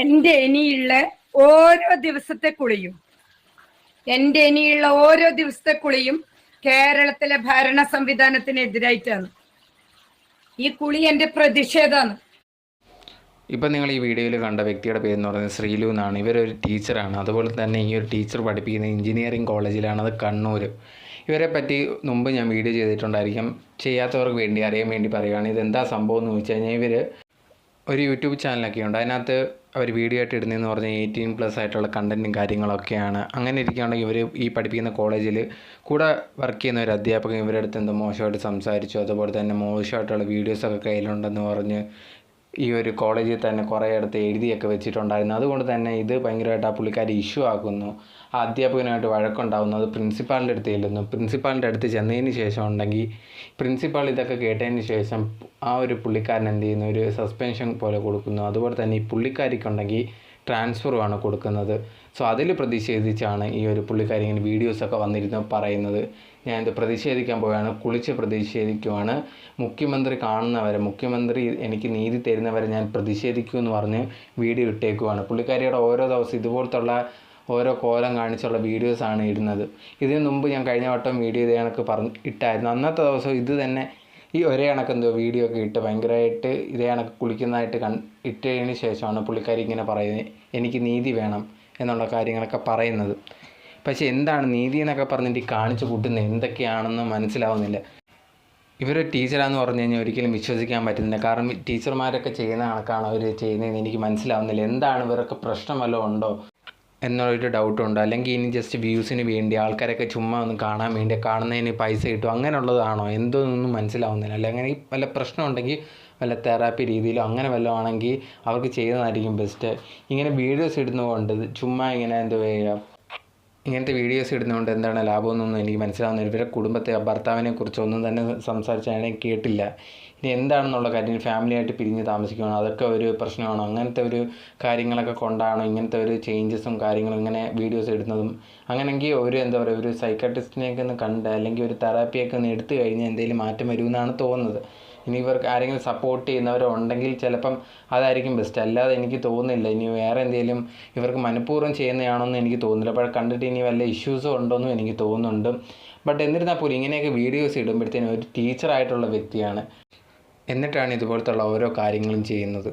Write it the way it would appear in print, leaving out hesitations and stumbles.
എൻ്റെ ഇനിയുള്ള ഓരോ ദിവസത്തെ കുളിയും കേരളത്തിലെ ഭരണ സംവിധാനത്തിനെതിരായിട്ടാണ്. ഈ കുളി എൻ്റെ പ്രതിഷേധമാണ്. ഇപ്പം നിങ്ങൾ ഈ വീഡിയോയിൽ കണ്ട വ്യക്തിയുടെ പേരെന്ന് പറയുന്നത് ശ്രീലു എന്നാണ്. ഇവരൊരു ടീച്ചറാണ്. അതുപോലെ തന്നെ ഈ ഒരു ടീച്ചർ പഠിപ്പിക്കുന്ന എഞ്ചിനീയറിംഗ് കോളേജിലാണ്, അത് കണ്ണൂർ. ഇവരെ പറ്റി മുമ്പ് ഞാൻ വീഡിയോ ചെയ്തിട്ടുണ്ടായിരിക്കും. ചെയ്യാത്തവർക്ക് വേണ്ടി അറിയാൻ വേണ്ടി പറയുകയാണ്. ഇതെന്താ സംഭവം എന്ന് വെച്ച് കഴിഞ്ഞാൽ ഇവർ ഒരു യൂട്യൂബ് ചാനലൊക്കെ ഉണ്ട്. അതിനകത്ത് അവർ വീഡിയോ ആയിട്ട് ഇടുന്നതെന്ന് പറഞ്ഞാൽ 18+ ആയിട്ടുള്ള കണ്ടൻറ്റും കാര്യങ്ങളൊക്കെയാണ്. അങ്ങനെ ഇരിക്കുകയാണെങ്കിൽ ഇവർ ഈ പഠിപ്പിക്കുന്ന കോളേജിൽ കൂടെ വർക്ക് ചെയ്യുന്ന ഒരു അധ്യാപകൻ ഇവരുടെ അടുത്ത് എന്തോ മോശമായിട്ട് സംസാരിച്ചു. അതുപോലെ തന്നെ മോശമായിട്ടുള്ള വീഡിയോസൊക്കെ കയ്യിലുണ്ടെന്ന് പറഞ്ഞ് ഈ ഒരു കോളേജിൽ തന്നെ കുറേ ഇടത്ത് എഴുതിയൊക്കെ വെച്ചിട്ടുണ്ടായിരുന്നു. അതുകൊണ്ട് തന്നെ ഇത് ഭയങ്കരമായിട്ട് ആ പുള്ളിക്കാരി ഇഷ്യൂ ആക്കുന്നു. ആ അധ്യാപകനായിട്ട് വഴക്കുണ്ടാകുന്നു. അത് പ്രിൻസിപ്പാളിൻ്റെ അടുത്ത് ചെല്ലുന്നു. പ്രിൻസിപ്പാളിൻ്റെ അടുത്ത് ചെന്നതിന് ശേഷം ഉണ്ടെങ്കിൽ പ്രിൻസിപ്പാൾ ഇതൊക്കെ കേട്ടതിന് ശേഷം ആ ഒരു പുള്ളിക്കാരൻ എന്ത് ചെയ്യുന്നു, ഒരു സസ്പെൻഷൻ പോലെ കൊടുക്കുന്നു. അതുപോലെ തന്നെ ഈ പുള്ളിക്കാരിക്കുണ്ടെങ്കിൽ ട്രാൻസ്ഫറുമാണ് കൊടുക്കുന്നത്. സോ അതിൽ പ്രതിഷേധിച്ചാണ് ഈ ഒരു പുള്ളിക്കാരി ഇങ്ങനെ വീഡിയോസൊക്കെ വന്നിരുന്നു പറയുന്നത്. ഞാൻ ഇത് പ്രതിഷേധിക്കാൻ പോവുകയാണ്, കുളിച്ച് പ്രതിഷേധിക്കുവാണ്. മുഖ്യമന്ത്രി കാണുന്നവരെ, മുഖ്യമന്ത്രി എനിക്ക് നീതി തരുന്നവരെ ഞാൻ പ്രതിഷേധിക്കുമെന്ന് പറഞ്ഞ് വീഡിയോ ഇട്ടേക്കുവാണ്. പുള്ളിക്കാരിയുടെ ഓരോ ദിവസം ഇതുപോലത്തുള്ള ഓരോ കോലം കാണിച്ചുള്ള വീഡിയോസാണ് ഇടുന്നത്. ഇതിന് മുമ്പ് ഞാൻ കഴിഞ്ഞ വട്ടം വീഡിയോ ഇതേ കണക്ക് ഇട്ടായിരുന്നു. അന്നത്തെ ദിവസം ഇത് തന്നെ ഈ ഒരേ കണക്കെന്തോ വീഡിയോ ഒക്കെ ഇട്ട് ഭയങ്കരമായിട്ട് ഇതേ കണക്ക് കുളിക്കുന്നതായിട്ട് ഇട്ടതിന് ശേഷമാണ് പുള്ളിക്കാരി ഇങ്ങനെ പറയുന്നത് എനിക്ക് നീതി വേണം എന്നുള്ള കാര്യങ്ങളൊക്കെ പറയുന്നത്. പക്ഷേ എന്താണ് നീതി എന്നൊക്കെ പറഞ്ഞിട്ട് കാണിച്ചു കൂട്ടുന്നത് എന്തൊക്കെയാണെന്ന് മനസ്സിലാവുന്നില്ല. ഇവരൊരു ടീച്ചറാണെന്ന് പറഞ്ഞു കഴിഞ്ഞാൽ ഒരിക്കലും വിശ്വസിക്കാൻ പറ്റുന്നില്ല. കാരണം ടീച്ചർമാരൊക്കെ ചെയ്യുന്ന കണക്കാണ് അവർ ചെയ്യുന്നതെന്ന് എനിക്ക് മനസ്സിലാവുന്നില്ല. എന്താണ് ഇവരൊക്കെ പ്രശ്നം വല്ലതും ഉണ്ടോ എന്നുള്ളൊരു ഡൗട്ടുണ്ട്. അല്ലെങ്കിൽ ഇനി ജസ്റ്റ് വ്യൂസിന് വേണ്ടി ആൾക്കാരൊക്കെ ചുമ്മാ ഒന്ന് കാണാൻ വേണ്ടി, കാണുന്നതിന് പൈസ കിട്ടും അങ്ങനെയുള്ളതാണോ എന്തോന്നൊന്നും മനസ്സിലാവുന്നില്ല. അല്ലെങ്കിൽ വല്ല പ്രശ്നം ഉണ്ടെങ്കിൽ വല്ല തെറാപ്പി രീതിയിലോ അങ്ങനെ വല്ലതും ആണെങ്കിൽ അവർക്ക് ചെയ്യുന്നതായിരിക്കും ബെസ്റ്റ്. ഇങ്ങനെ വീഡിയോസ് ഇടുന്നതുകൊണ്ട് ചുമ്മാ ഇങ്ങനെ എന്താ പറയുക, ഇങ്ങനത്തെ വീഡിയോസ് ഇടുന്നതുകൊണ്ട് എന്താണ് ലാഭമെന്നൊന്നും എനിക്ക് മനസ്സിലാവുന്നില്ല. ഇവരുടെ കുടുംബത്തെ ഭർത്താവിനെ കുറിച്ച് ഒന്നും തന്നെ സംസാരിച്ചാൽ കേട്ടില്ല. ഇനി എന്താണെന്നുള്ള കാര്യം, ഫാമിലിയായിട്ട് പിരിഞ്ഞ് താമസിക്കുകയാണോ, അതൊക്കെ ഒരു പ്രശ്നമാണോ, അങ്ങനത്തെ ഒരു കാര്യങ്ങളൊക്കെ കൊണ്ടാണോ ഇങ്ങനത്തെ ഒരു ചേഞ്ചസും കാര്യങ്ങളും ഇങ്ങനെ വീഡിയോസ് ഇടുന്നതും. അങ്ങനെയെങ്കിൽ ഒരു എന്താ പറയുക, ഒരു സൈക്കാട്രിസ്റ്റിനെയൊക്കെ ഒന്ന് കണ്ട് അല്ലെങ്കിൽ ഒരു തെറാപ്പിയൊക്കെ ഒന്ന് എടുത്തു കഴിഞ്ഞാൽ എന്തെങ്കിലും മാറ്റം വരുമെന്നാണ് തോന്നുന്നത്. ഇനി ഇവർക്ക് ആരെങ്കിലും സപ്പോർട്ട് ചെയ്യുന്നവരോ ഉണ്ടെങ്കിൽ ചിലപ്പം അതായിരിക്കും ബെസ്റ്റ്. അല്ലാതെ എനിക്ക് തോന്നുന്നില്ല ഇനി വേറെ എന്തെങ്കിലും ഇവർക്ക് മനഃപൂർവ്വം ചെയ്യുന്നതാണോന്ന് എനിക്ക് തോന്നുന്നില്ല. അപ്പോൾ കണ്ടിട്ട് ഇനി വല്ല ഇഷ്യൂസോ ഉണ്ടോയെന്നും എനിക്ക് തോന്നുന്നുണ്ട്. ബട്ട് എന്നിരുന്നാൽ പോലും ഇങ്ങനെയൊക്കെ വീഡിയോസ് ഇടുമ്പോഴത്തേനും ഒരു ടീച്ചറായിട്ടുള്ള വ്യക്തിയാണ്, എന്നിട്ടാണ് ഇതുപോലത്തുള്ള ഓരോ കാര്യങ്ങളും ചെയ്യുന്നത്.